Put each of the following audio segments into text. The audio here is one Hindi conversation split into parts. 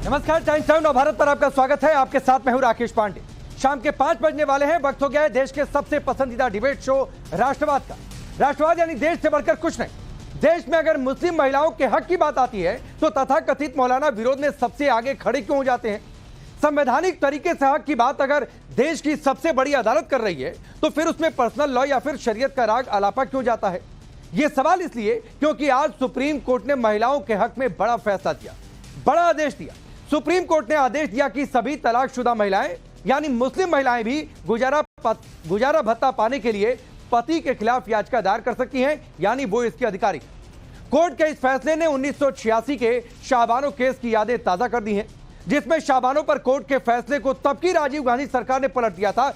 नमस्कार, टाइम्स टाइम नव भारत पर आपका स्वागत है। आपके साथ मैं हूं राकेश पांडे। शाम के 5 बजने वाले हैं। वक्त हो गया है देश के सबसे पसंदीदा डिबेट शो राष्ट्रवाद का। राष्ट्रवाद यानी देश से बढ़कर कुछ नहीं। देश में अगर मुस्लिम महिलाओं के हक की बात आती है तो तथाकथित मौलाना विरोध में सबसे आगे खड़े क्यों हो जाते हैं? संवैधानिक तरीके से हक की बात अगर देश की सबसे बड़ी अदालत कर रही है तो फिर उसमें पर्सनल लॉ या फिर शरीयत का राग अलापा क्यों जाता है? यह सवाल इसलिए क्योंकि आज सुप्रीम कोर्ट ने महिलाओं के हक में बड़ा फैसला दिया, बड़ा आदेश दिया। सुप्रीम कोर्ट ने आदेश दिया कि सभी तलाकशुदा महिलाएं यानी मुस्लिम महिलाएं भी गुजारा भत्ता पाने के लिए पति के खिलाफ याचिका दायर कर सकती हैं, यानी वो इसके अधिकारी। कोर्ट के इस फैसले ने 1986 के शाहबानो केस की यादें ताजा कर दी हैं, जिसमें शाहबानो पर कोर्ट के फैसले को तब की राजीव गांधी सरकार ने पलट दिया था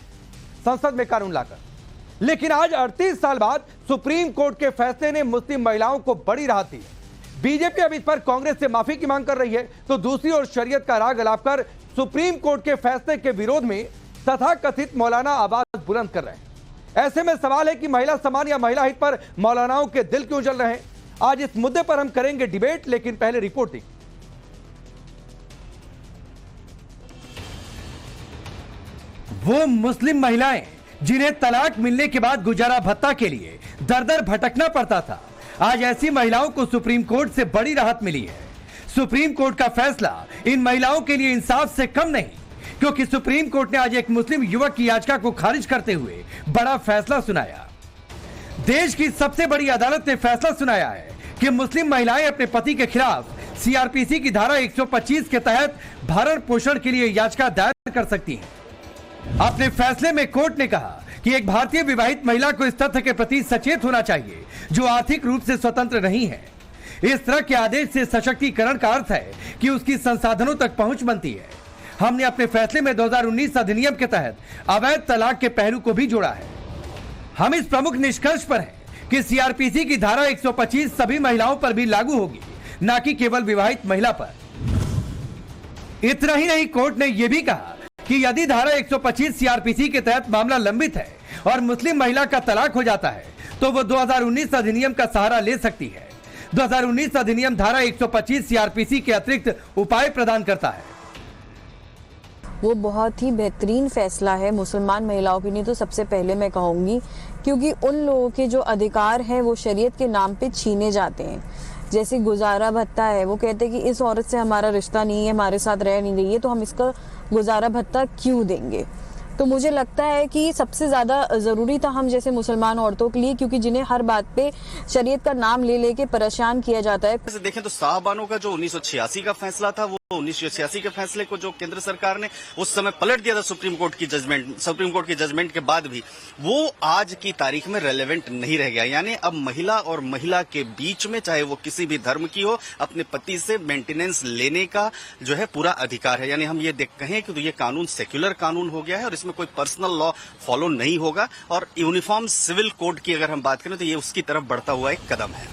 संसद में कानून लाकर। लेकिन आज 38 साल बाद सुप्रीम कोर्ट के फैसले ने मुस्लिम महिलाओं को बड़ी राहत दी। बीजेपी अब इस पर कांग्रेस से माफी की मांग कर रही है, तो दूसरी ओर शरीयत का राग अलाप कर सुप्रीम कोर्ट के फैसले के विरोध में तथाकथित मौलाना आवाज बुलंद कर रहे हैं। ऐसे में सवाल है कि महिला सम्मान या महिला हित पर मौलानाओं के दिल क्यों जल रहे हैं? आज इस मुद्दे पर हम करेंगे डिबेट, लेकिन पहले रिपोर्टिंग। वो मुस्लिम महिलाएं जिन्हें तलाक मिलने के बाद गुजारा भत्ता के लिए दर दर भटकना पड़ता था, आज ऐसी महिलाओं को सुप्रीम कोर्ट से बड़ी राहत मिली है। सुप्रीम कोर्ट का फैसला इन महिलाओं के लिए इंसाफ से कम नहीं, क्योंकि सुप्रीम कोर्ट ने आज एक मुस्लिम युवक की याचिका को खारिज करते हुए बड़ा फैसला सुनाया। देश की सबसे बड़ी अदालत ने फैसला सुनाया है कि मुस्लिम महिलाएं अपने पति के खिलाफ सीआरपीसी की धारा 125 के तहत भरण पोषण के लिए याचिका दायर कर सकती हैं। अपने फैसले में कोर्ट ने कहा कि एक भारतीय विवाहित महिला को इस तथ्य के प्रति सचेत होना चाहिए जो आर्थिक रूप से स्वतंत्र नहीं है। इस तरह के आदेश से सशक्तिकरण का अर्थ है कि उसकी संसाधनों तक पहुंच बनती है। हमने अपने फैसले में 2019 अधिनियम के तहत अवैध तलाक के पहलू को भी जोड़ा है। हम इस प्रमुख निष्कर्ष पर हैं कि सीआरपीसी की धारा 125 सभी महिलाओं पर भी लागू होगी, न कि केवल विवाहित महिला पर। इतना ही नहीं, कोर्ट ने यह भी कहा कि यदि धारा 125 सीआरपीसी के तहत मामला लंबित है और मुस्लिम महिला का तलाक हो जाता है तो वो 2019 अधिनियम का सहारा ले सकती है। 2019 अधिनियम धारा 125 सीआरपीसी के अतिरिक्त उपाय प्रदान करता है। वो बहुत ही बेहतरीन फैसला है मुसलमान महिलाओं के लिए, तो सबसे पहले मैं कहूँगी, क्योंकि उन लोगों के जो अधिकार हैं वो शरीयत के नाम पे छीने जाते हैं। जैसे गुजारा भत्ता है, वो कहते हैं कि इस औरत से हमारा रिश्ता नहीं है, हमारे साथ रह नहीं रही है, तो हम इसका गुजारा भत्ता क्यों देंगे? तो मुझे लगता है कि सबसे ज़्यादा ज़रूरी था हम जैसे मुसलमान औरतों के लिए, क्योंकि जिन्हें हर बात पे शरीयत का नाम ले लेके परेशान किया जाता है। वैसे देखें तो साहबानों का जो 1986 का फैसला था, वो 1986 के फैसले को जो केंद्र सरकार ने उस समय पलट दिया था सुप्रीम कोर्ट की जजमेंट के बाद भी, वो आज की तारीख में रेलेवेंट नहीं रह गया। यानी अब महिला और महिला के बीच में, चाहे वो किसी भी धर्म की हो, अपने पति से मेंटेनेंस लेने का जो है पूरा अधिकार है। यानी हम ये कहें कि तो ये कानून सेक्युलर कानून हो गया है और इसमें कोई पर्सनल लॉ फॉलो नहीं होगा। और यूनिफॉर्म सिविल कोड की अगर हम बात करें तो ये उसकी तरफ बढ़ता हुआ एक कदम है।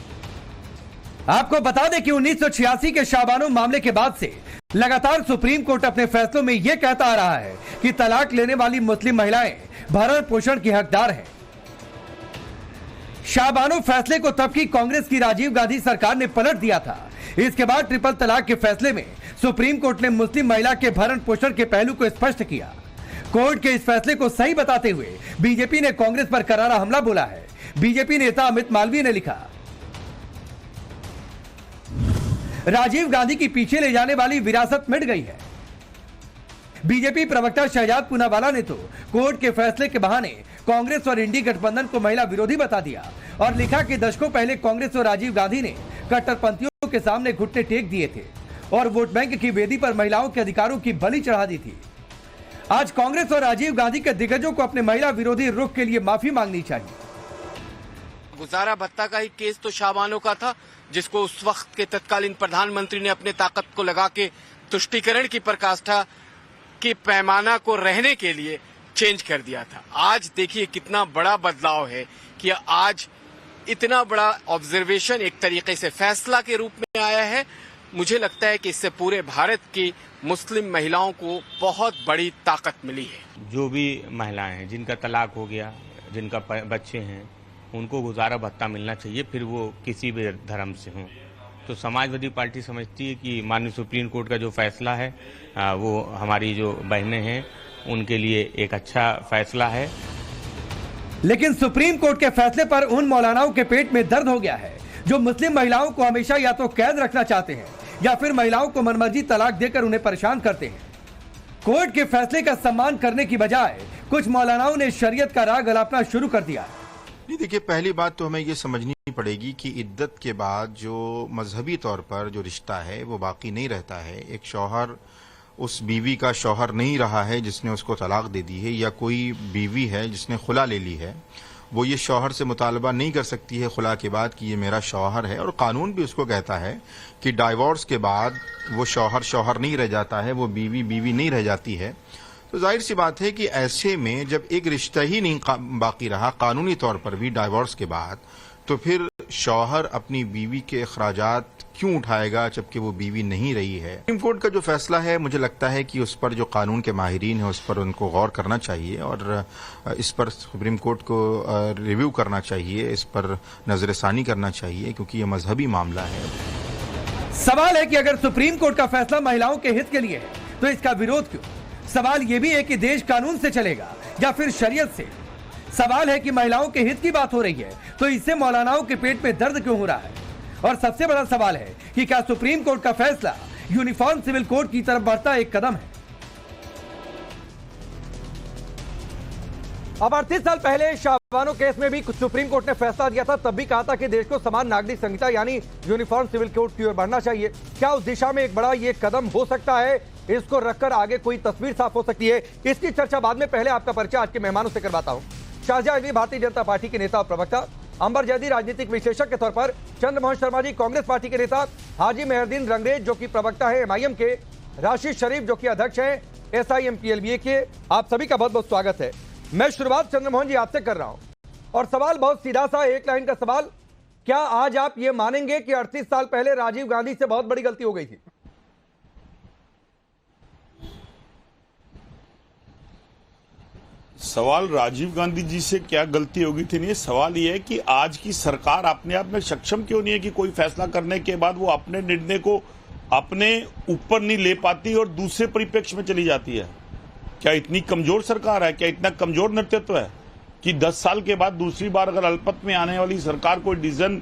आपको बता दें कि 1986 के शाहबानो मामले के बाद से लगातार सुप्रीम कोर्ट अपने फैसलों में यह कहता आ रहा है कि तलाक लेने वाली मुस्लिम महिलाएं भरण पोषण की हकदार हैं। शाहबानो फैसले को तब की कांग्रेस की राजीव गांधी सरकार ने पलट दिया था। इसके बाद ट्रिपल तलाक के फैसले में सुप्रीम कोर्ट ने मुस्लिम महिला के भरण पोषण के पहलू को स्पष्ट किया। कोर्ट के इस फैसले को सही बताते हुए बीजेपी ने कांग्रेस पर करारा हमला बोला है। बीजेपी नेता अमित मालवीय ने लिखा, राजीव गांधी की पीछे ले जाने वाली विरासत मिट गई है। बीजेपी प्रवक्ता शहजाद पूनावाला ने तो कोर्ट के फैसले के बहाने कांग्रेस और इंडी गठबंधन को महिला विरोधी बता दिया और लिखा कि दशकों पहले कांग्रेस और राजीव गांधी ने कट्टरपंथियों के सामने घुटने टेक दिए थे और वोट बैंक की वेदी पर महिलाओं के अधिकारों की बलि चढ़ा दी थी। आज कांग्रेस और राजीव गांधी के दिग्गजों को अपने महिला विरोधी रुख के लिए माफी मांगनी चाहिए। गुजारा भत्ता का ही केस तो शाहबानो का था, जिसको उस वक्त के तत्कालीन प्रधानमंत्री ने अपने ताकत को लगा के तुष्टीकरण की प्रकाष्ठा के पैमाना को रहने के लिए चेंज कर दिया था। आज देखिए कितना बड़ा बदलाव है कि आज इतना बड़ा ऑब्जर्वेशन एक तरीके से फैसला के रूप में आया है। मुझे लगता है कि इससे पूरे भारत की मुस्लिम महिलाओं को बहुत बड़ी ताकत मिली है। जो भी महिलाएं हैं जिनका तलाक हो गया, जिनका बच्चे हैं, उनको गुजारा भत्ता मिलना चाहिए, फिर वो किसी भी धर्म से हों। तो समाजवादी पार्टी समझती है कि माननीय सुप्रीम कोर्ट का जो फैसला है वो हमारी जो बहनें हैं उनके लिए एक अच्छा फैसला है। लेकिन सुप्रीम कोर्ट के फैसले पर उन मौलानाओं के पेट में दर्द हो गया है जो मुस्लिम महिलाओं को हमेशा या तो कैद रखना चाहते हैं या फिर महिलाओं को मनमर्जी तलाक देकर उन्हें परेशान करते हैं। कोर्ट के फैसले का सम्मान करने की बजाय कुछ मौलानाओं ने शरीयत का राग अलापना शुरू कर दिया। नहीं, देखिए, पहली बात तो हमें ये समझनी पड़ेगी कि इद्दत के बाद जो मजहबी तौर पर जो रिश्ता है वो बाकी नहीं रहता है। एक शौहर उस बीवी का शौहर नहीं रहा है जिसने उसको तलाक दे दी है, या कोई बीवी है जिसने खुला ले ली है, वो ये शौहर से मुतालबा नहीं कर सकती है खुला के बाद कि ये मेरा शौहर है। और कानून भी उसको कहता है कि डाइवोर्स के बाद वो शौहर शौहर नहीं रह जाता है, वो बीवी बीवी नहीं रह जाती है। तो जाहिर सी बात है कि ऐसे में जब एक रिश्ता ही नहीं बाकी रहा कानूनी तौर पर भी डाइवोर्स के बाद, तो फिर शौहर अपनी बीवी के अखराजात क्यों उठाएगा जबकि वो बीवी नहीं रही है। सुप्रीम कोर्ट का जो फैसला है मुझे लगता है कि उस पर जो कानून के माहिरीन हैं उस पर उनको गौर करना चाहिए और इस पर सुप्रीम कोर्ट को रिव्यू करना चाहिए, इस पर नजरसानी करना चाहिए, क्योंकि ये मजहबी मामला है। सवाल है कि अगर सुप्रीम कोर्ट का फैसला महिलाओं के हित के लिए है तो इसका विरोध क्यों? सवाल यह भी है कि देश कानून से चलेगा या फिर शरीयत से। सवाल है कि महिलाओं के हित की बात हो रही है तो इससे मौलानाओं के पेट में दर्द क्यों हो रहा है? और सबसे बड़ा सवाल है कि क्या सुप्रीम कोर्ट का फैसला यूनिफॉर्म सिविल कोड की तरफ बढ़ता एक कदम है? अब 38 साल पहले शाहबानो केस में भी सुप्रीम कोर्ट ने फैसला दिया था, तब भी कहा था कि देश को समान नागरिक संहिता यानी यूनिफॉर्म सिविल कोड की ओर बढ़ना चाहिए। क्या उस दिशा में एक बड़ा ये कदम हो सकता है? इसको रखकर आगे कोई तस्वीर साफ हो सकती है? इसकी चर्चा बाद में, पहले आपका परिचय आज के मेहमानों से करवाता हूं। शाहजहां अली भारतीय जनता पार्टी के नेता और प्रवक्ता, अंबर जैदी राजनीतिक विश्लेषक के तौर पर, चंद्रमोहन शर्मा जी कांग्रेस पार्टी के नेता, हाजी मेहरदीन रंगरेज जो कि प्रवक्ता है एमआईएम के, राशिद शरीफ जो कि अध्यक्ष हैं एसआईएम पीएलबीए के। आप सभी का बहुत बहुत स्वागत है। मैं शुरुआत चंद्रमोहन जी आपसे कर रहा हूं और सवाल बहुत सीधा सा, एक लाइन का सवाल। क्या आज आप ये मानेंगे कि 38 साल पहले राजीव गांधी से बहुत बड़ी गलती हो गई थी? सवाल राजीव गांधी जी से क्या गलती होगी थी नहीं, सवाल यह है कि आज की सरकार अपने आप में सक्षम क्यों नहीं है कि कोई फैसला करने के बाद वो अपने निर्णय को अपने ऊपर नहीं ले पाती और दूसरे परिप्रेक्ष्य में चली जाती है। क्या इतनी कमजोर सरकार है? क्या इतना कमजोर नेतृत्व है कि 10 साल के बाद दूसरी बार अगर अल्पमत में आने वाली सरकार कोई डिसीजन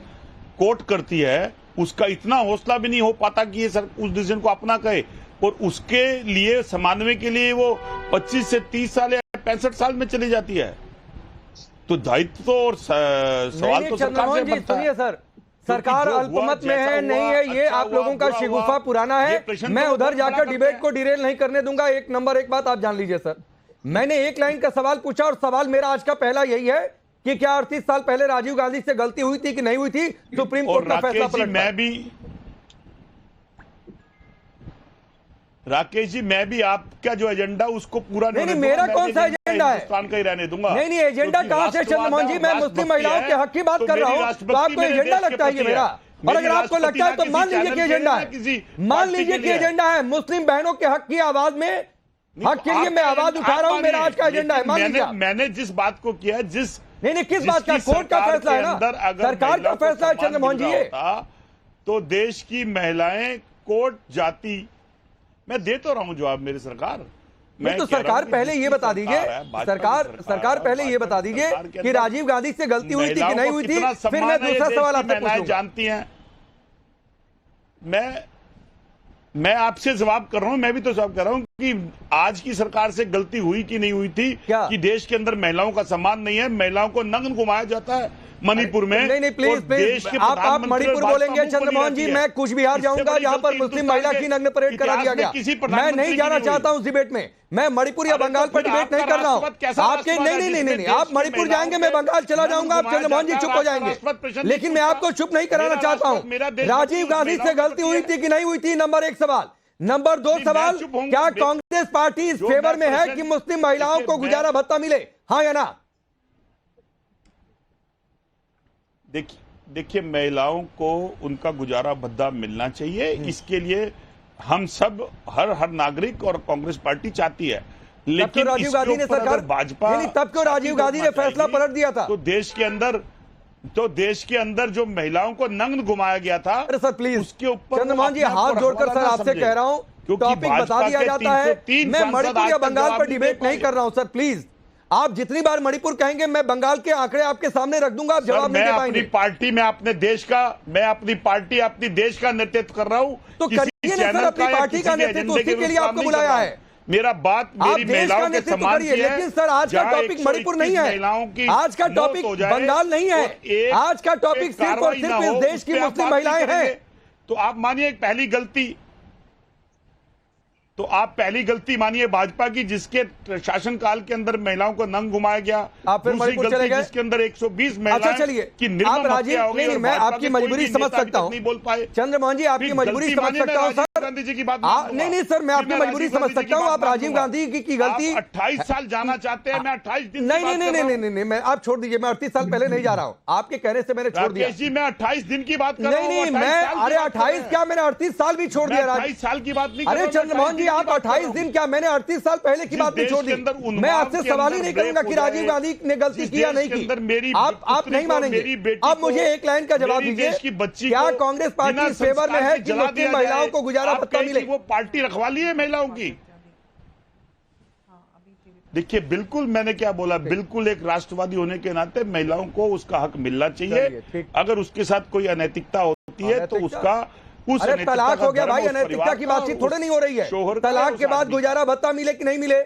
कोर्ट करती है, उसका इतना हौसला भी नहीं हो पाता कि ये उस डिसीजन को अपना कहे और उसके लिए समन्वय के लिए वो 25 से 30 साल या 65 साल में चली जाती है? तो दायित्व तो और सवाल तो सरकार से बनता है। सर, सरकार अल्पमत में है नहीं है, ये आप लोगों का शिगुफा पुराना है। मैं उधर जाकर डिबेट को डिरेल नहीं करने दूंगा। एक बात आप जान लीजिए सर, मैंने एक लाइन का सवाल पूछा और सवाल मेरा आज का पहला यही है कि क्या 38 साल पहले राजीव गांधी से गलती हुई थी कि नहीं हुई थी? सुप्रीम कोर्ट का फैसला पलट। राकेश जी, मैं भी आपका जो एजेंडा उसको पूरा नहीं, मेरा कौन सा एजेंडा है? हिंदुस्तान का ही रहने दूंगा। नहीं, एजेंडा कहां से चंद्रमोहन जी? मैं मुस्लिम महिलाओं के हक की बात कर रहा हूं, तो आपको एजेंडा लगता है ये मेरा? और अगर आपको लगता है तो मान लीजिए कि एजेंडा है, मान लीजिए कि एजेंडा है मुस्लिम बहनों के हक की आवाज में, हक के लिए मैं आवाज उठा रहा हूं, मेरा आज का एजेंडा है। मान लीजिए मैंने जिस बात को किया, जिस नहीं किस बात का? कोर्ट का फैसला है ना, सरकार का फैसला है चंद्रमोहन जी। तो देश की महिलाएं कोर्ट जाती, मैं दे तो रहा हूं जवाब मेरी सरकार। मैं तो सरकार पहले ये बता दीजिए, सरकार पहले ये बता दीजिए कि राजीव गांधी से गलती हुई थी कि नहीं हुई थी, फिर मैं दूसरा सवाल आपसे पूछूंगा। जानती हैं, मैं आपसे जवाब कर रहा हूं, मैं भी तो जवाब कर रहा हूं कि आज की सरकार से गलती हुई कि नहीं हुई थी कि देश के अंदर महिलाओं का सम्मान नहीं है, महिलाओं को नग्न घुमाया जाता है मणिपुर में। नहीं प्लीज आप मणिपुर बोलेंगे चंद्रमोहन जी, मैं कुछ बिहार जाऊंगा जहां पर मुस्लिम महिला की नग्न परेड करा दिया गया। मैं नहीं जाना चाहता हूं उस डिबेट में, मैं मणिपुर या बंगाल पर डिबेट नहीं कर रहा हूं आपके। नहीं, आप मणिपुर जाएंगे, मैं बंगाल चला जाऊंगा, आप चंद्रमोहन जी चुप हो जाएंगे, लेकिन मैं आपको चुप नहीं कराना चाहता हूं। राजीव गांधी से गलती हुई थी कि नहीं हुई थी? नंबर 1 सवाल। नंबर 2 सवाल, क्या कांग्रेस पार्टी इस फेवर में है कि मुस्लिम महिलाओं को गुजारा भत्ता मिले, हाँ या ना? देखिए, महिलाओं को उनका गुजारा भत्ता मिलना चाहिए, इसके लिए हम सब हर नागरिक और कांग्रेस पार्टी चाहती है। लेकिन राजीव गांधी ने सरकार भाजपा तब क्यों राजीव गांधी ने फैसला पलट दिया था? तो देश के अंदर तो देश के अंदर जो महिलाओं को नग्न घुमाया गया था, अरे सर प्लीज उसके ऊपर चंद्रमोहन जी हाथ जोड़कर सर आपसे कह रहा हूं, टॉपिक बता दिया जाता है। मैं मणिपुर या बंगाल पर डिबेट नहीं कर रहा हूं सर, प्लीज आप जितनी बार मणिपुर कहेंगे मैं बंगाल के आंकड़े आपके सामने रख दूंगा, आप जवाब नहीं दे पाएंगे। अपनी पार्टी में अपने देश का, मैं अपनी पार्टी अपनी देश का नेतृत्व कर रहा हूं, तो करिए ना सर अपनी पार्टी का नेतृत्व, उसी के लिए आपको बुलाया है। मेरा बात मेरी महिलाओं के सम्मान की है, लेकिन सर आज का टॉपिक मणिपुर नहीं है, आज का टॉपिक बंगाल नहीं है, आज का टॉपिक सिर्फ और सिर्फ इस देश की मुस्लिम महिलाएं हैं। तो आप मानिए एक पहली गलती, तो आप पहली गलती मानिए भाजपा की, जिसके शासनकाल के अंदर महिलाओं को नंग घुमाया गया। आप फिर दूसरी मणिपुर चले गए, जिसके अंदर 120 महिलाएं की निर्मम आप राजीव, हत्या हो गई। नहीं, मैं आपकी मजबूरी समझ सकता हूं, नहीं बोल पाए चंद्रमोहन जी आपकी मजबूरी समझ सकता हूं सर, गांधी जी की बात नहीं सर मैं आपकी मजबूरी समझ सकता हूं, आप राजीव गांधी की गलती 28 साल जाना चाहते हैं, मैं 28 दिन नहीं, मैं आप छोड़ दीजिए, मैं 38 साल पहले नहीं जा रहा हूं, आपके कहने से मैंने छोड़ दिया। जी मैं 28 दिन की बात कर रहा हूं। नहीं मैं, अरे 28 क्या, मैंने 38 साल भी छोड़ दिया। 28 साल की बात नहीं, अरे चंद्रमोहन जी आप 28 दिन क्या, मैंने 38 साल पहले की बात नहीं छोड़ दी। मैं आपसे सवाल ही नहीं करूंगा कि राजीव गांधी ने गलती की या नहीं की, आप नहीं मानेंगे। अब मुझे एक लाइन का जवाब दीजिए, क्या कांग्रेस पार्टी इस फेवर में है कि मुस्लिम महिलाओं को गुजारा भत्ता मिले? वो पार्टी रखवा ली है महिलाओं की। देखिए बिल्कुल मैंने क्या बोला, बिल्कुल एक राष्ट्रवादी होने के नाते महिलाओं को उसका हक मिलना चाहिए। अगर उसके साथ कोई अनैतिकता होती है तो उसका, अरे तलाक हो गया भाई, अनैतिकता की बातचीत थोड़े नहीं हो रही है। तलाक के बाद गुजारा भत्ता मिले कि नहीं मिले,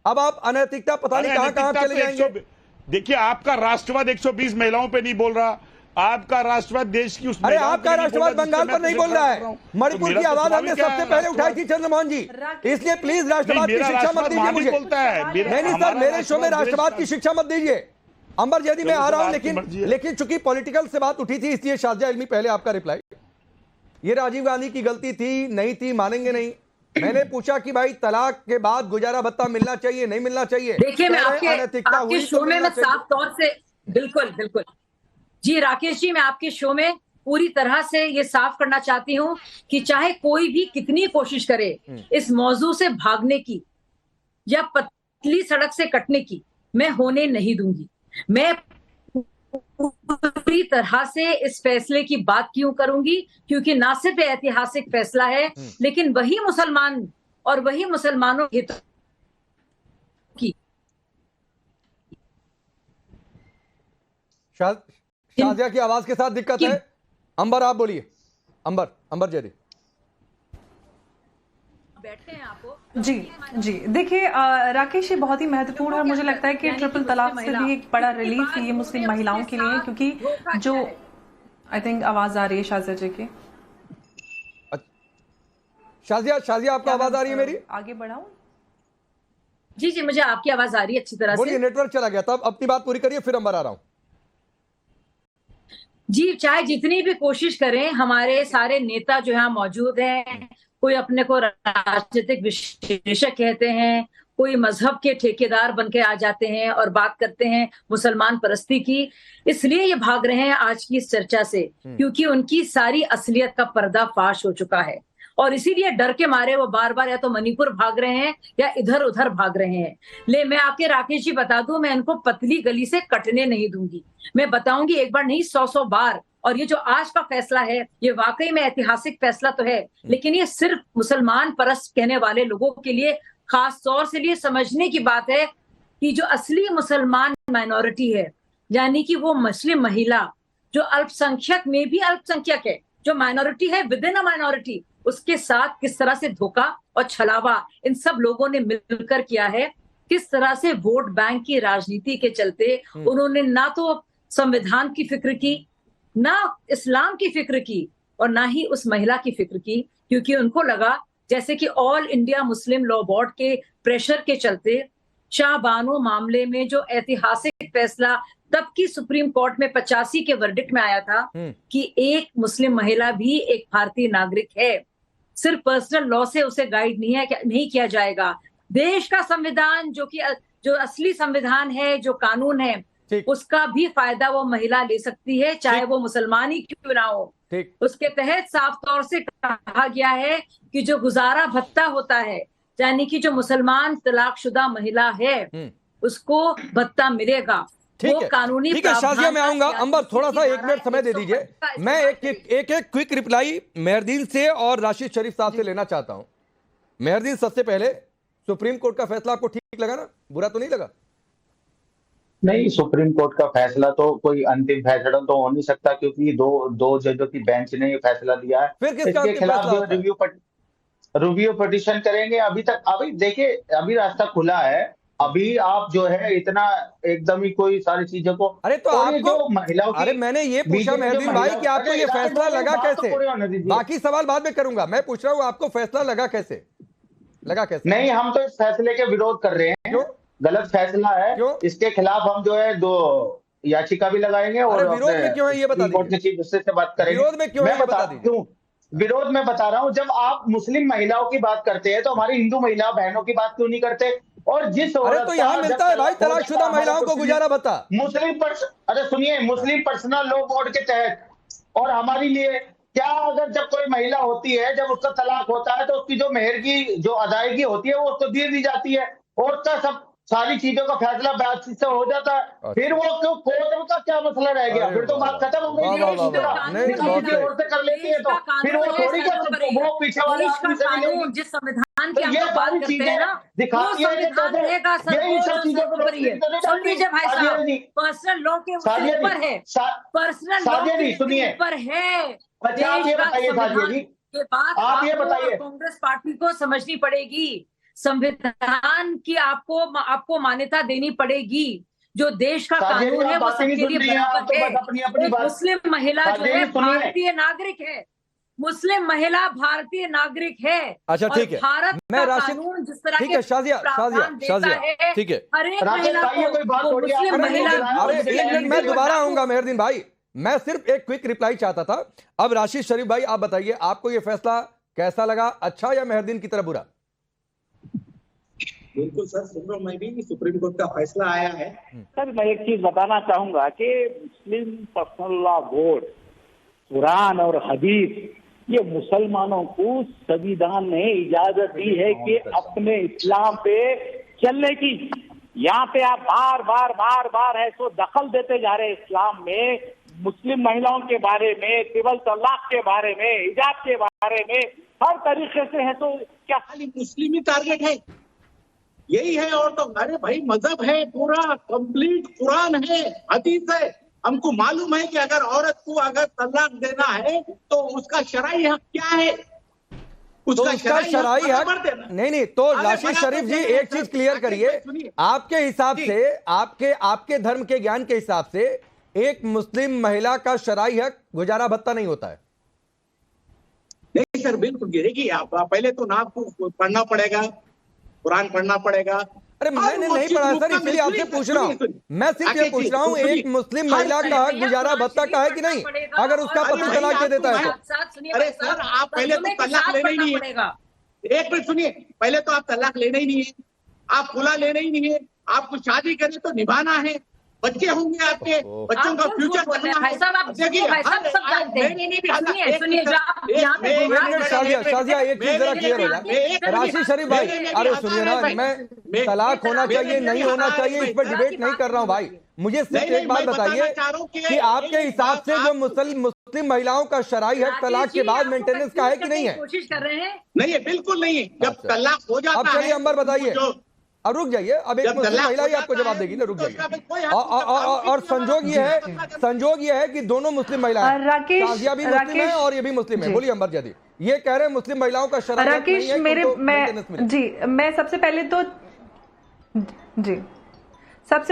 अब आप अनैतिकता पता नहीं कहां चले जाएंगे। देखिए आपका राष्ट्रवाद 120 महिलाओं पे नहीं बोल रहा, आपका राष्ट्रवाद देश की उस, अरे आपका राष्ट्रवाद बंगाल पर नहीं बोल रहा है, मणिपुर की आवाज हमने सबसे पहले उठाई थी चंद्रमोहन जी, इसलिए प्लीज राष्ट्रवाद की शिक्षा मत दीजिए मुझे। नहीं सर, मेरे शो में राष्ट्रवाद की शिक्षा मत दीजिए। अंबर जैदी मैं आ रहा हूं, लेकिन चूंकि पॉलिटिकल से बात उठी थी इसलिए शारजा इल्मी पहले आपका रिप्लाई। ये राजीव गांधी की गलती थी नहीं थी मानेंगे नहीं, मैंने पूछा कि भाई तलाक के बाद गुजारा भत्ता मिलना चाहिए नहीं मिलना चाहिए। देखिए मैं आपके शो में मैं साफ तौर से बिल्कुल जी राकेश जी, मैं आपके शो में पूरी तरह से ये साफ करना चाहती हूँ कि चाहे कोई भी कितनी कोशिश करे इस मौजू से भागने की या पतली सड़क से कटने की, मैं होने नहीं दूंगी। मैं पूरी तरह से इस फैसले की बात क्यों करूंगी, क्योंकि ना सिर्फ ऐतिहासिक फैसला है लेकिन वही मुसलमान और वही मुसलमानों के हित की। शाजिया की आवाज के साथ दिक्कत है। अंबर आप बोलिए, अंबर जैदी बैठे हैं आपको। जी देखिए राकेश, ये बहुत ही महत्वपूर्ण है, मुझे लगता है कि ट्रिपल तलाक से भी एक बड़ा रिलीफ है ये मुस्लिम महिलाओं के लिए, क्योंकि जो आई थिंक आवाज आ रही है शाजिया जी की। शाजिया आपको आवाज आ रही है मेरी? आगे बढ़ाऊं? जी मुझे आपकी आवाज आ रही है अच्छी तरह से। बोलिए, नेटवर्क चला गया था, अपनी बात पूरी करिए फिर अंबर आ रहा हूं। जी चाहे जितनी भी कोशिश करें, हमारे सारे नेता जो यहाँ मौजूद हैं, कोई अपने को राजनीतिक विश्लेषक कहते हैं, कोई मजहब के ठेकेदार बनके आ जाते हैं और बात करते हैं मुसलमान परस्ती की, इसलिए ये भाग रहे हैं आज की इस चर्चा से, क्योंकि उनकी सारी असलियत का पर्दाफाश हो चुका है और इसीलिए डर के मारे वो बार बार या तो मणिपुर भाग रहे हैं या इधर उधर भाग रहे हैं। मैं आपके राकेश जी बता दूं, मैं इनको पतली गली से कटने नहीं दूंगी। मैं बताऊंगी एक बार नहीं 100 बार। और ये जो आज का फैसला है ये वाकई में ऐतिहासिक फैसला तो है, लेकिन ये सिर्फ मुसलमान परस्त कहने वाले लोगों के लिए खास तौर से लिए समझने की बात है कि जो असली मुसलमान माइनॉरिटी है, यानी कि वो मुस्लिम महिला जो अल्पसंख्यक में भी अल्पसंख्यक है, जो माइनॉरिटी है विद इन अ माइनॉरिटी, उसके साथ किस तरह से धोखा और छलावा इन सब लोगों ने मिलकर किया है। किस तरह से वोट बैंक की राजनीति के चलते उन्होंने ना तो संविधान की फिक्र की, ना इस्लाम की फिक्र की और ना ही उस महिला की फिक्र की, क्योंकि उनको लगा जैसे कि all India Muslim law board के प्रेशर के चलते शाहबानो मामले में जो ऐतिहासिक फैसला तब की सुप्रीम कोर्ट में 85 के वर्डिक्ट में आया था कि एक मुस्लिम महिला भी एक भारतीय नागरिक है, सिर्फ पर्सनल लॉ से उसे गाइड नहीं किया जाएगा। देश का संविधान जो असली संविधान है, जो कानून है, उसका भी फायदा वो महिला ले सकती है, चाहे वो मुसलमान ही क्यों ना हो। उसके तहत साफ तौर से कहा गया है कि जो गुजारा भत्ता होता है, यानी कि जो मुसलमान तलाकशुदा महिला है उसको भत्ता मिलेगा। ठीक वो है, कानूनी ठीक है शाजिया, प्रावधान मैं का आऊंगा। सियासी अंबर, थोड़ा सा 1 मिनट समय दे 125 दीजिए। का मैं इस्तेमाल एक क्विक रिप्लाई मेहरदीन से और राशिद शरीफ साहब से लेना चाहता हूं। मेहरदीन, सबसे पहले सुप्रीम कोर्ट का फैसला आपको ठीक लगा ना? बुरा तो नहीं लगा? नहीं, सुप्रीम कोर्ट का फैसला तो कोई अंतिम फैसला तो हो नहीं सकता, क्योंकि दो जजों की बेंच ने ये फैसला दिया है। फिर किसका इसके अंतिम खिलाफ फैसला जो होता है? रिव्यू पिटीशन करेंगे। अभी देखिए, अभी रास्ता खुला है। अभी आप जो है इतना एकदम ही कोई सारी चीजों को, अरे तो और ये आपको, जो महिलाओं की, अरे मैंने ये पूछा बीजेपी जो मेहरदीन भाई महिला- कि आपको अरे ये राशिद फैसला भाई, लगा बात तो कैसे? पूरी होने दीजिए। बाकी सवाल बाद में करूंगा। मैं पूछ रहा हूं आपको फैसला लगा कैसे? नहीं, हम तो इस फैसले के विरोध कर रहे हैं। क्यों? गलत फैसला है। क्यों? इसके खिलाफ हम जो है 2 याचिका भी लगाएंगे और अरे विरोध में क्यों है ये बता सुप्रीम कोर्ट के दीजिए। चीफ जस्टिस से बात करेंगे। विरोध में क्यों है मैं ये बता बता दीजिए। दूं, विरोध में बता रहा हूं। जब आप मुस्लिम महिलाओं की बात करते हैं तो हमारी हिंदू महिला बहनों की बात क्यों नहीं करते? और जिस अरे औरत तो का यहाँ जब मिलता है भाई तलाक हो तलाकशुदा जाता है, महिलाओं को हमारे गुजारा भत्ता। अरे सुनिए, मुस्लिम पर्सनल लॉ बोर्ड के तहत, और हमारे लिए क्या, अगर जब कोई महिला होती है, जब उसका तलाक होता है तो उसकी जो मेहर की जो अदायगी होती है वो उसको दे दी जाती है, और उसका सब सारी चीजों का फैसला बातचीत से हो जाता है। फिर वो क्यों कोर्ट का क्या मसला रह गया? फिर तो बात खत्म हो गई। वाह, वाह, वाह, वाह। नहीं, बहुत सही। और से कर लेती है तो फिर वो थोड़ी क्या वो पीछे वाले देश का आदमी से कानून, मिलेगी। जिस संविधान तो की ये आप बात सारी करते चीजें हैं ना, वो दिखाती है कि संविधान कैसे रहेगा यही सब सर्वोच्च चीजों को सर्वोपरि है। रोशनी सुन लीजिए भाई साहब, साजिया जी, पर्सनल लॉ के साजिया जी, ऊपर है, पर्सनल लॉ साजिया जी, के सुनिए। ऊपर है। अच्छा, आप देश ये का बताइए साजिया संविधान जी, के बाद आप ये आपको बताइए। कांग्रेस पार्टी को समझनी पड़ेगी, संविधान की आपको मान्यता देनी पड़ेगी। जो देश का साजिया जी, कानून है आप वो बातें नहीं सबके सुन लिए रही हैं, आप बराबर तो है। बस अपनी एक बात। मुस्लिम महिला जो साजिया है जी, सुनिए। भारतीय नागरिक है, मुस्लिम महिला भारतीय नागरिक है। अच्छा, और ठीक है। भारत मैं का राशिद, कानून जिस तरह ठीक के है शाजिया, प्रावधान देता है, ठीक है। हर एक राशिद महिला भाई, ये कोई बात को थोड़ी है। मुस्लिम अरे महिला अरे मुझे एक मिनट, मैं दोबारा लागू- आऊंगा मेहरदीन भाई। मैं सिर्फ एक क्विक रिप्लाई चाहता था। अब राशिद शरीफ भाई, आप बताइए आपको ये फैसला कैसा लगा, अच्छा या मेहरदीन की तरह बुरा? बिल्कुल सर, सुन रहा हूं मैं भी, सुप्रीम कोर्ट का फैसला आया है। सर मैं एक चीज बताना चाहूंगा कि मुस्लिम पर्सनल लॉ बोर्ड, कुरान और हदीस, ये मुसलमानों को संविधान ने इजाजत दी है कि अपने इस्लाम पे चलने की। यहाँ पे आप बार बार है सो दखल देते जा रहे हैं इस्लाम में, मुस्लिम महिलाओं के बारे में, ट्रिपल तलाक के बारे में, हिजाब के बारे में, हर तरीके से है। तो क्या खाली मुस्लिम ही टारगेट है? यही है। और तो अरे भाई, मजहब है पूरा कंप्लीट, कुरान है, हदीस है। हमको मालूम है कि अगर औरत को अगर तलाक देना है तो उसका शरई हक क्या है, तो उसका शरई हक नहीं। तो राशिद शरीफ जी, एक चीज क्लियर करिए, आपके हिसाब से, आपके धर्म के ज्ञान के हिसाब से एक मुस्लिम महिला का शरई हक गुजारा भत्ता नहीं होता है? नहीं सर, बिल्कुल गिरेगी। आप पहले तो नाम को पढ़ना पड़ेगा, कुरान पढ़ना पड़ेगा। अरे मैंने नहीं पढ़ा सर, इसलिए आपसे पूछ रहा हूँ। मैं सिर्फ ये पूछ रहा हूँ, एक मुस्लिम महिला का हक गुजारा भत्ता का है कि नहीं, अगर उसका पति तलाक दे देता है तो? अरे सर, आप पहले तो तलाक लेना ही नहीं है। एक मिनट सुनिए, पहले तो आप तलाक लेना ही नहीं है, आप खुला लेना ही नहीं है। आपको शादी करनी तो निभाना है, बच्चे होंगे आपके, बच्चों का फ्यूचर देखिए। शाजिया, एक चीज जरा क्लियर हो जाए। राशिद शरीफ भाई, अरे सुनिए ना, मैं तलाक होना चाहिए नहीं होना चाहिए इस पर डिबेट नहीं कर रहा हूँ भाई। मुझे सिर्फ एक बात बताइए कि आपके हिसाब से जो मुस्लिम महिलाओं का शरई हक तलाक के बाद मेंटेनेंस का है कि नहीं है? कोशिश कर रहे हैं। नहीं है, बिल्कुल नहीं है। जब तलाक हो जाता है, अब चलिए अंबर बताइए। अब रुक जाइए, अब एक मुस्लिम महिला ही आपको जवाब देगी ना, रुक जाइए। और संजोग ये है कि दोनों मुस्लिम महिलाएं, शाजिया भी मुस्लिम है और ये भी मुस्लिम है। बोलिए अंबर जदी, ये कह रहे हैं मुस्लिम महिलाओं का शरई हक नहीं है, मैं सबसे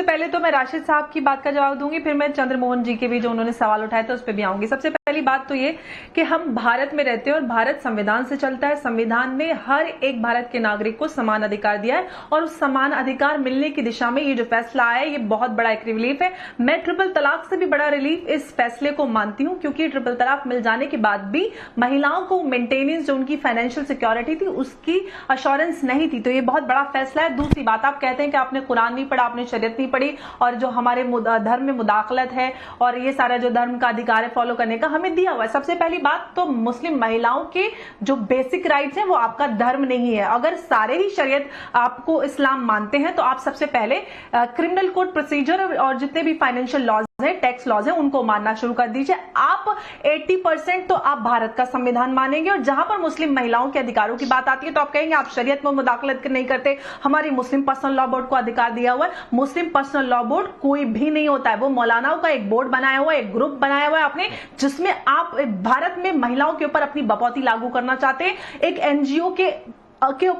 पहले तो मैं राशिद साहब की बात का जवाब दूंगी, फिर मैं चंद्रमोहन जी के भी जो उन्होंने सवाल उठाए थे उस पर भी आऊंगी। सबसे पहली बात तो ये कि हम भारत में रहते हैं और भारत संविधान से चलता है। संविधान में हर एक भारत के नागरिक को समान अधिकार दिया है और उस समान अधिकार मिलने की दिशा में ये जो फैसला आया है, ये बहुत बड़ा एक रिलीफ है। मैं ट्रिपल तलाक से भी बड़ा रिलीफ इस फैसले को मानती हूँ, क्योंकि ट्रिपल तलाक मिल जाने के बाद भी महिलाओं को मेंटेनेंस, जो उनकी फाइनेंशियल सिक्योरिटी थी, उसकी अश्योरेंस नहीं थी। तो ये बहुत बड़ा फैसला है। दूसरी बात, आप कहते हैं कि आपने कुरान नहीं पढ़ा, आपने शरीयत नहीं पढ़ी, और जो हमारे धर्म में मुदाखलत है और ये सारा जो धर्म का अधिकार है फॉलो करने का, हमें दिया हुआ है। सबसे पहली बात तो मुस्लिम महिलाओं के जो बेसिक राइट्स हैं वो आपका धर्म नहीं है। अगर सारे ही शरीयत आपको इस्लाम मानते हैं तो आप सबसे पहले क्रिमिनल कोड प्रोसीजर और जितने भी फाइनेंशियल लॉज है, टैक्स लॉज है, उनको मानना शुरू कर दीजिए। आप 80% तो आप भारत का संविधान मानेंगे, और जहां पर मुस्लिम महिलाओं के अधिकारों की बात आती है तो आप कहेंगे आप शरीयत में मुदाखलत नहीं करते, हमारी मुस्लिम पर्सनल लॉ बोर्ड को अधिकार दिया हुआ है। मुस्लिम पर्सनल लॉ बोर्ड कोई भी नहीं होता है, वो मौलानाओं का एक बोर्ड बनाया हुआ है, एक ग्रुप बनाया हुआ है आपने, जिसमें आप भारत में महिलाओं के ऊपर अपनी बपौती लागू करना चाहते हैं। एक एनजीओ के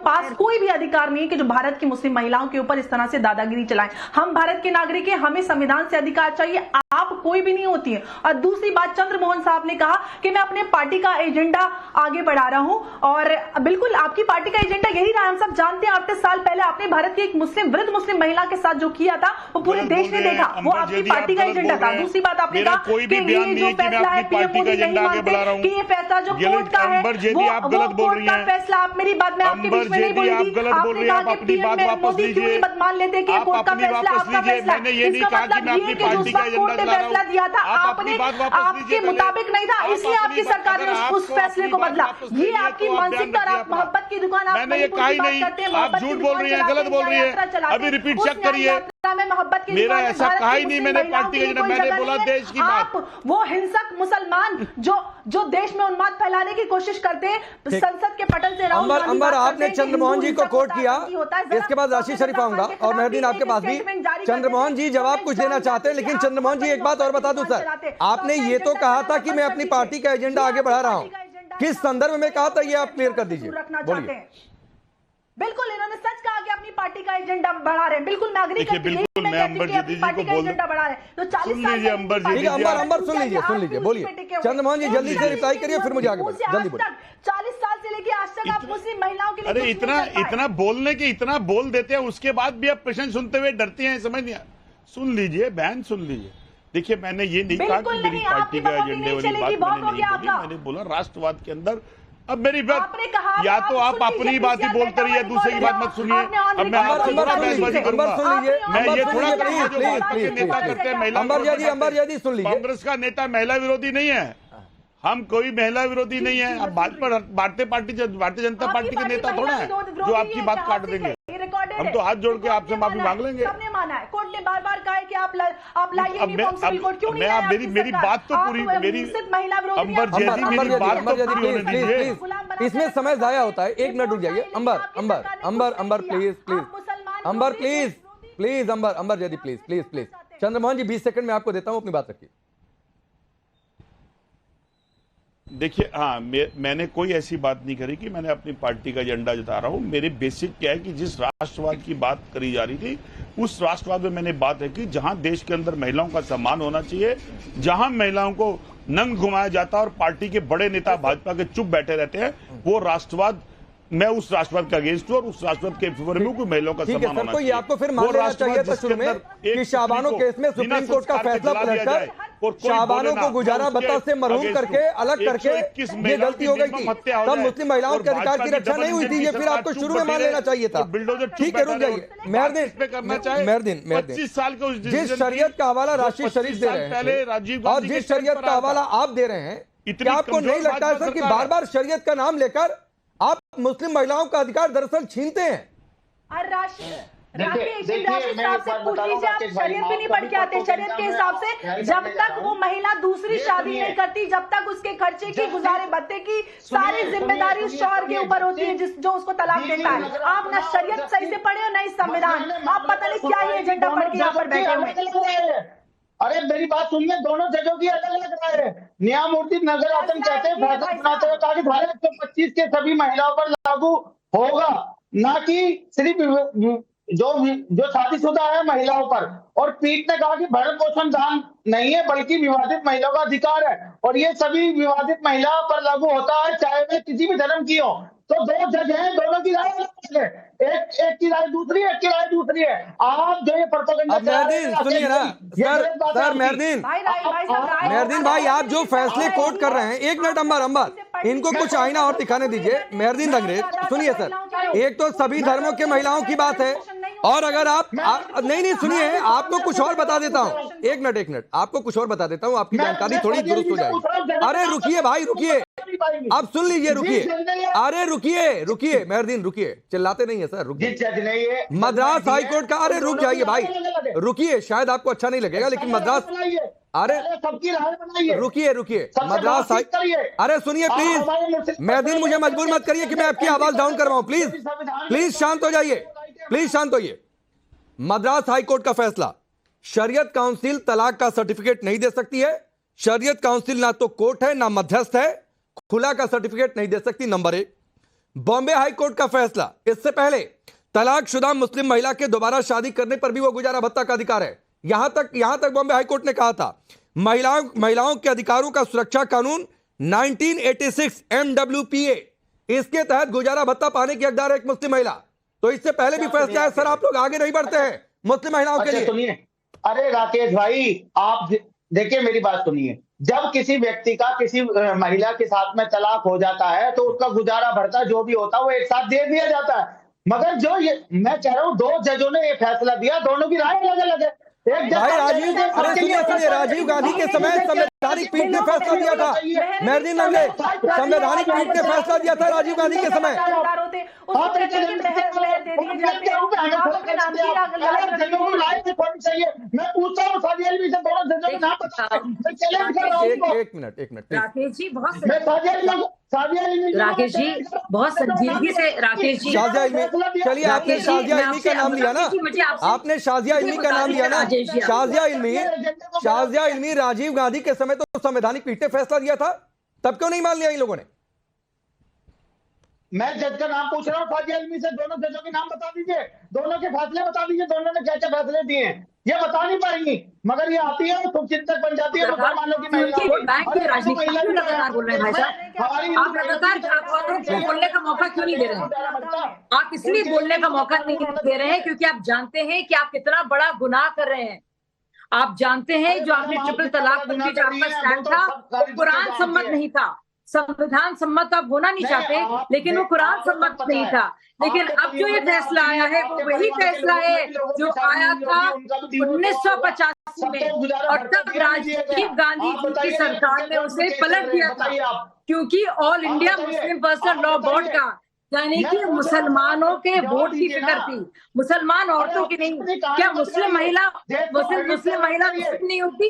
पास कोई भी अधिकार नहीं है कि जो भारत की मुस्लिम महिलाओं के ऊपर इस तरह से दादागिरी चलाएं। हम भारत के नागरिक हैं, हमें संविधान से अधिकार चाहिए, आप कोई भी नहीं होती है। और दूसरी बात, चंद्रमोहन साहब ने कहा कि मैं अपने पार्टी का एजेंडा आगे बढ़ा रहा हूं, और बिल्कुल आपकी पार्टी का एजेंडा यही रहा। हम सब जानते हैं 8 साल पहले आपने भारत की एक वृद्ध मुस्लिम महिला के साथ जो किया था वो पूरे देश ने देखा, वो आपकी पार्टी का एजेंडा था। दूसरी बात आपने कहा कि ये जो फैसला है पीएम मोदी नहीं मानते कि ये फैसला जो कोर्ट का है वो कोर्ट का फैसला, आप मेरी बात में आपके बीच में नहीं बोली थी, आपने कहा कि पीएम मोदी क्यों नहीं मान लेते कि कोर्ट का फैसला आपका फैसला है। इसका मतलब ये कि जो कोर्ट ने फैसला दिया था आपने आपके मुताबिक नहीं था, इसलिए आपकी सरकार ने उस फैसले को बदला। ये आपकी मानसिकता, आप मोहब्बत की दुकान आप मैंने ये कहा ही नहीं, आप झूठ बोल रही हैं, गलत बोल रही हैं, अभी रिपीट चेक करिए। मोहब्बत की मेरा ऐसा कहा ही नहीं, मैंने पार्टी का, मैंने बोला देश की बात। आप वो हिंसक मुसलमान जो देश में उन्माद फैलाने की कोशिश करते हैं, संसद के पटल से अंबर आपने चंद्रमोहन जी को कोट किया, इसके बाद राशिद शरीफ आऊंगा और मेहरदीन आपके पास भी। चंद्रमोहन जी जवाब कुछ देना चाहते हैं, लेकिन चंद्रमोहन जी एक बात और बता दूं सर, आपने ये तो कहा था कि मैं अपनी पार्टी का एजेंडा आगे बढ़ा रहा हूं, किस संदर्भ में कहा था ये आप क्लियर कर दीजिए, बोलिए। बिल्कुल इन्होंने सच कहा कि अपनी पार्टी का एजेंडा बढ़ा रहे हैं, बिल्कुल मैं अग्री करती हूं, बिल्कुल मैं अंबर जी को बोल एजेंडा बढ़ा रहे हैं। तो 40 साल से अंबर जी, अंबर सुन लीजिए, बोलिए चंद्रमोहन जी, जल्दी से रिप्लाई करिए, फिर मुझे आगे बढ़िए, जल्दी बोलिए। 40 साल से लेके आज तक आप मुस्लिम महिलाओं के लिए अरे इतना बोलने के इतना बोल देते हैं, उसके बाद भी आप प्रश्न सुनते हुए डरती हैं, समझ नहीं। सुन लीजिए बहन, सुन लीजिए। देखिए मैंने ये नहीं कहा कि मेरी पार्टी का एजेंडे वाली बात मैंने बोला राष्ट्रवाद के अंदर। अब मेरी बात या तो आप अपनी बात ही बोलते रहिए, दूसरे की बात मत सुनिए। अब मैं आपसे थोड़ा बहसबाजी करूंगा, मैं ये थोड़ा करूंगा जो भाजपा के नेता करते हैं महिला। अंबर सुन लीजिए, कांग्रेस का नेता महिला विरोधी नहीं है, हम कोई महिला विरोधी नहीं है। अब भारतीय जनता पार्टी के नेता थोड़ा है जो आपकी बात काट देंगे। हम तो हाथ जोड़ के आपसे माफी मांग लेंगे। सबने माना है, कोर्ट ने बार-बार कहा है कि आप लाइए यूनिफॉर्म सिविल कोड, क्यों नहीं लाया? मेरी बात तो पूरी, मेरी अंबर जैदी मेरी बात तो पूरी होने दीजिए। इसमें समय जाया होता है, 1 मिनट रुक जाइए। Amber please, Amber Zaidi please. Chandramohan ji 20 second में आपको देता हूं, अपनी बात रखिए। देखिए हाँ, मैंने कोई ऐसी बात नहीं करी कि मैंने अपनी पार्टी का एजेंडा जता रहा हूं। मेरे बेसिक क्या है कि जिस राष्ट्रवाद की बात करी जा रही थी, उस राष्ट्रवाद में मैंने बात है कि जहां देश के अंदर महिलाओं का सम्मान होना चाहिए, जहां महिलाओं को नंग घुमाया जाता है और पार्टी के बड़े नेता भाजपा के चुप बैठे रहते हैं, वो राष्ट्रवाद, मैं उस राष्ट्रवाद का अगेंस्ट हूं और उस राष्ट्रवाद के फेवर में कोई महिलाओं का सम्मान होना चाहिए। आपको फिर मान लेना चाहिए था शुरू में कि शाबानो केस में सुप्रीम कोर्ट का फैसला पलटकर शाबानो को गुजारा भत्ता से महरूम करके अलग करके ये गलती हो गई थी, तब मुस्लिम महिलाओं के अधिकार की रक्षा नहीं हुई थी। ये फिर आपको शुरू में मान लेना चाहिए था। ठीक है, रुक जाइए मेहरदीन, 25 साल के जिस शरीयत का हवाला राशिद शरीफ दे रहे हैं और जिस शरीयत का हवाला आप दे रहे हैं, क्या आपको नहीं लगता है सर कि बार बार शरीयत का नाम लेकर आप मुस्लिम महिलाओं का अधिकार दरअसल छीनते हैं? शरीयत भी नहीं पढ़ के आते। शरीयत के हिसाब से जब तक वो महिला दूसरी शादी नहीं करती, जब तक उसके खर्चे की, गुजारे भत्ते की सारी जिम्मेदारी उस शौहर के ऊपर होती है जो उसको तलाक देता है। आप ना शरीयत सही से पढ़े हो ना ही संविधान, आप पता नहीं क्या ही एजेंडा पढ़ के यहाँ पर बैठे हुए। अरे मेरी बात सुनिए, दोनों जगहों की अलग अलग राय है। न्यायमूर्ति नगरातन कहते हैं फैसला सुनाते हुए कहा कि धारा 125 के सभी महिलाओं पर लागू होगा, ना कि सिर्फ जो शादीशुदा है महिलाओं पर। और पीठ ने कहा कि भरण पोषण दान नहीं है बल्कि विवादित महिलाओं का अधिकार है, और ये सभी विवादित महिलाओं पर लागू होता है चाहे वे किसी भी धर्म की हो। तो 2 जज हैं, दोनों की राय अलग है, एक की राय दूसरी है, एक की राय दूसरी है। आप जो ये प्रोपेगेंडा सुनिए ना सर मेहरदीन भाई, आप जो फैसले कोर्ट कर रहे हैं, 1 मिनट अंबर इनको कुछ आईना और दिखाने दीजिए। मेहरदीन अंग्रेज सुनिए सर, एक तो सभी धर्मों के महिलाओं की बात है, और अगर आप नहीं सुनिए, आपको कुछ और बता देता हूं, एक मिनट, आपको कुछ और बता देता हूं, आपकी जानकारी थोड़ी दुरुस्त हो जाएगी। अरे रुकिए भाई, रुकिए, अब सुन लीजिए, रुकिए, अरे रुकिए मेहरदीन, रुकिए, चिल्लाते नहीं है सर, रुकिए। मद्रास हाईकोर्ट का, अरे रुक जाइए भाई, रुकिए, शायद आपको अच्छा नहीं लगेगा लेकिन मद्रास, अरे सबकी राय बनाइए, रुकिए मद्रास, अरे सुनिए प्लीज मेहरदीन, मुझे मजबूर मत करिए कि मैं आपकी आवाज डाउन करवाऊं, प्लीज शांत हो जाइए, प्लीज शांत होइए। मद्रास हाईकोर्ट का फैसला, शरीयत काउंसिल तलाक का सर्टिफिकेट नहीं दे सकती है। शरीयत काउंसिल ना तो कोर्ट है ना मध्यस्थ है, खुला का सर्टिफिकेट नहीं दे सकती, नंबर 1। बॉम्बे हाईकोर्ट का फैसला, इससे पहले तलाकशुदा मुस्लिम महिला के दोबारा शादी करने पर भी वो गुजारा भत्ता का अधिकार है। यहां तक बॉम्बे हाईकोर्ट ने कहा था महिलाओं के अधिकारों का सुरक्षा कानून 1986 MWPA, इसके तहत गुजारा भत्ता पाने की हकदार है एक मुस्लिम महिला। तो इससे पहले भी फैसला है सर, आप लोग आगे नहीं बढ़ते हैं मुस्लिम महिलाओं के लिए। सुनिए, अरे राकेश भाई, आप देखिए मेरी बात सुनिए, जब किसी व्यक्ति का किसी महिला के साथ में तलाक हो जाता है तो उसका गुजारा भत्ता जो भी होता है वो एक साथ दे दिया जाता है। मगर जो ये मैं कह रहा हूँ, 2 जजों ने ये फैसला दिया, दोनों की राय अलग अलग है। भाई सुनिए, राजीव गांधी के समय संवैधानिक पीठ ने फैसला दिया था, मेहरदीन अंग्रेज, संवैधानिक पीठ ने फैसला दिया था राजीव गांधी के समय। मैं पूछता हूँ सादिया अलवी से, दोनों जजों के नाम बता। एक मिनट राकेश जी, राकेश जी बहुत संजीदगी से, राकेश जी, शाजिया इल्मी, चलिए आपने शाजिया इल्मी का नाम लिया ना, आपने शाजिया इल्मी का नाम लिया ना, शाजिया इल्मी राजीव गांधी के समय तो संवैधानिक पीठ ने फैसला दिया था, तब क्यों नहीं मान लिया इन लोगों ने? मैं जज का नाम पूछ रहा हूँ शाजिया इल्मी से, दोनों जजों के नाम बता दीजिए, दोनों के फैसले बता दीजिए, दोनों ने क्या क्या फैसले दिए हैं, ये बता नहीं पाएंगी, मगर ये आती है तो चिंतक बन जाती है मुसलमानों की महिला। लगातार बोल रहे हैं भाई साहब, आप लगातार बोलने का मौका क्यों नहीं दे रहे हैं? आप इसलिए बोलने का मौका नहीं दे रहे हैं क्योंकि आप जानते हैं कि आप कितना बड़ा गुनाह कर रहे हैं। आप जानते हैं जो आपने ट्रिपल तलाक बिल जो आपका स्टैंड था वो कुरान सम्मत नहीं था, संविधान सम्मत आप होना नहीं चाहते, लेकिन वो कुरान सम्मत नहीं था। लेकिन अब जो ये फैसला आया है वो वही फैसला है जो आया था 1985 में, और तब राजीव गांधी की सरकार ने उसे पलट दिया था, क्योंकि all India Muslim personal law board का, यानी कि मुसलमानों के वोट की फिक्र थी, मुसलमान औरतों की नहीं। क्या मुस्लिम महिला नहीं होती?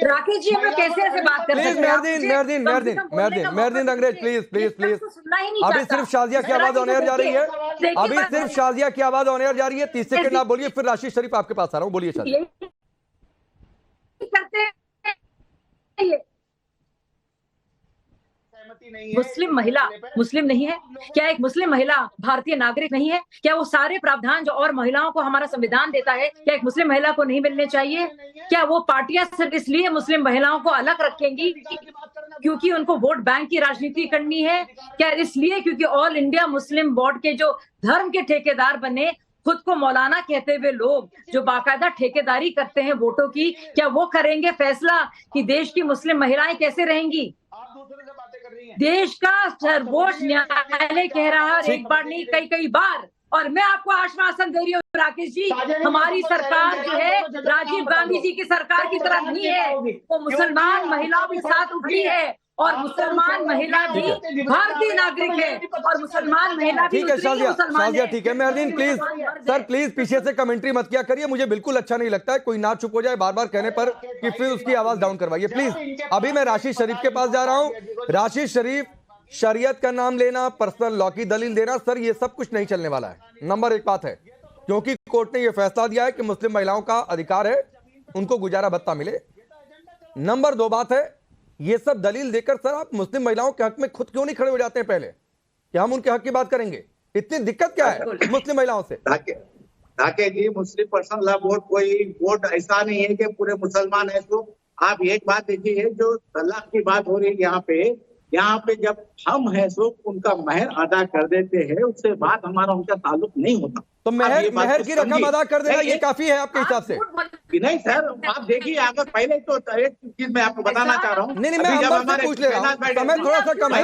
राकेश जी, हमें कैसे ऐसे बात कर सकते हैं? मेहरदीन अंग्रेज, प्लीज अभी सिर्फ शाजिया की आवाज ऑन एयर जा रही है, अभी सिर्फ शाजिया की आवाज ऑन एयर जा रही है। 30 सेकंड आप बोलिए, फिर राशिद शरीफ आपके पास आ रहा हूँ, बोलिए शाजिया। मुस्लिम महिला मुस्लिम नहीं है क्या? एक मुस्लिम महिला भारतीय नागरिक नहीं है क्या? वो सारे प्रावधान जो और महिलाओं को हमारा संविधान देता है, क्या एक मुस्लिम महिला को नहीं मिलने चाहिए? क्या वो पार्टियां सिर्फ इसलिए मुस्लिम महिलाओं को अलग रखेंगी क्योंकि उनको वोट बैंक की राजनीति करनी है? क्या इसलिए क्योंकि ऑल इंडिया मुस्लिम बोर्ड के जो धर्म के ठेकेदार बने, खुद को मौलाना कहते हुए लोग जो बाकायदा ठेकेदारी करते हैं वोटों की, क्या वो करेंगे फैसला कि देश की मुस्लिम महिलाएं कैसे रहेंगी? देश का सर्वोच्च न्यायालय कह रहा है, एक बार नहीं कई बार, और मैं आपको आश्वासन दे रही हूँ राकेश जी, हमारी सरकार जो है राजीव गांधी जी की सरकार की तरह नहीं है, वो मुसलमान महिलाओं के साथ उठी है, और मुसलमान महिला भी भारतीय नागरिक है, और मुसलमान महिला भी। ठीक है शाजिया, ठीक है। मेहरदीन प्लीज सर, प्लीज पीछे से कमेंट्री मत किया करिए, मुझे बिल्कुल अच्छा नहीं लगता है कोई ना चुप हो जाए बार बार कहने पर कि फिर उसकी आवाज डाउन करवाइए, प्लीज। अभी मैं राशिद शरीफ के पास जा रहा हूं। राशिद शरीफ, शरीयत का नाम लेना, पर्सनल लॉ की दलील देना, सर ये सब कुछ नहीं चलने वाला है। नंबर 1 बात है, क्योंकि कोर्ट ने यह फैसला दिया है कि मुस्लिम महिलाओं का अधिकार है उनको गुजारा भत्ता मिले। नंबर 2 बात है, ये सब दलील देकर सर आप मुस्लिम महिलाओं के हक में खुद क्यों नहीं खड़े हो जाते हैं पहले कि हम उनके हक की बात करेंगे? इतनी दिक्कत क्या है मुस्लिम महिलाओं से? राकेश जी, मुस्लिम पर्सनल लॉ बोर्ड कोई बोर्ड ऐसा नहीं है कि पूरे मुसलमान है। तो आप एक बात देखिए, जो तलाक की बात हो रही है यहाँ पे जब हम है सो उनका महर अदा कर देते हैं, उसके बाद हमारा उनका ताल्लुक नहीं होता। तो महर की रकम अदा कर देना ये काफी है आपके हिसाब से? नहीं सर, आप देखिए, अगर पहले तो एक चीज मैं आपको बताना चाह रहा हूँ। नहीं, मैं अंबर से पूछ ले रहा हूँ, समय थोड़ा सा कम है।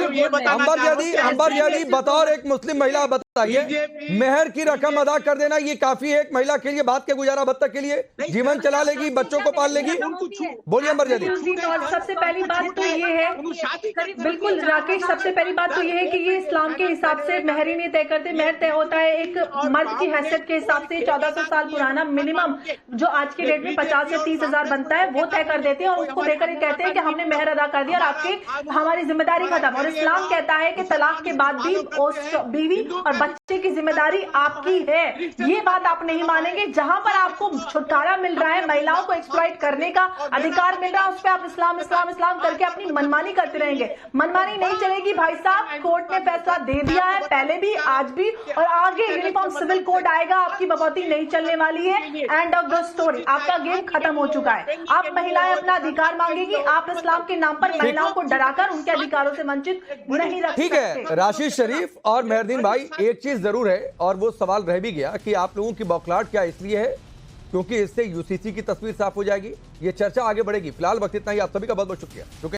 अंबर जदी बतौर एक मुस्लिम महिला बताइए, मेहर की रकम अदा कर देना ये काफी है एक महिला के लिए, बात के गुजारा भत्ता के लिए? जीवन चला लेगी, बच्चों को पाल लेगी? बोलिए अमर जी। सबसे पहली बात तो ये है, बिल्कुल राकेश, सबसे पहली बात तो ये है कि ये इस्लाम के हिसाब से महर ही नहीं तय करते। महर तय होता है एक मर्द की हैसियत के हिसाब से 1400 साल पुराना मिनिमम जो आज के डेट में 50 से 30 हजार बनता है वो तय कर देते हैं और उसको देकर ये कहते हैं कि हमने महर अदा कर दिया और आपके हमारी जिम्मेदारी खत्म। और इस्लाम कहता है कि तलाक के बाद भी बीवी और बच्चे की जिम्मेदारी आपकी है। ये बात आप नहीं मानेंगे। जहां पर आपको छुटकारा मिल रहा है, महिलाओं को एक्सप्लॉइट करने का अधिकार मिल रहा है, उस पर आप इस्लाम इस्लाम इस्लाम करके अपनी मनमानी करते रहेंगे। मनमानी नहीं चलेगी भाई साहब। कोर्ट ने फैसला दे दिया है, पहले भी आज भी, और आगे यूनिफॉर्म सिविल कोड आएगा। आपकी बकौती नहीं चलने वाली है। End of the story. आपका गेम खत्म हो चुका है। आप महिलाएं अपना अधिकार मांगेगी। आप इस्लाम के नाम पर महिलाओं को डराकर उनके अधिकारों से वंचित नहीं रख सकते। ठीक है राशिद शरीफ और मेहरदीन भाई, एक चीज जरूर है और वो सवाल रह भी गया कि आप लोगों की बौखलाहट क्या इसलिए है क्योंकि इससे यूसीसी की तस्वीर साफ हो जाएगी। ये चर्चा आगे बढ़ेगी। फिलहाल वक्त इतना ही। आप सभी का बहुत बहुत शुक्रिया।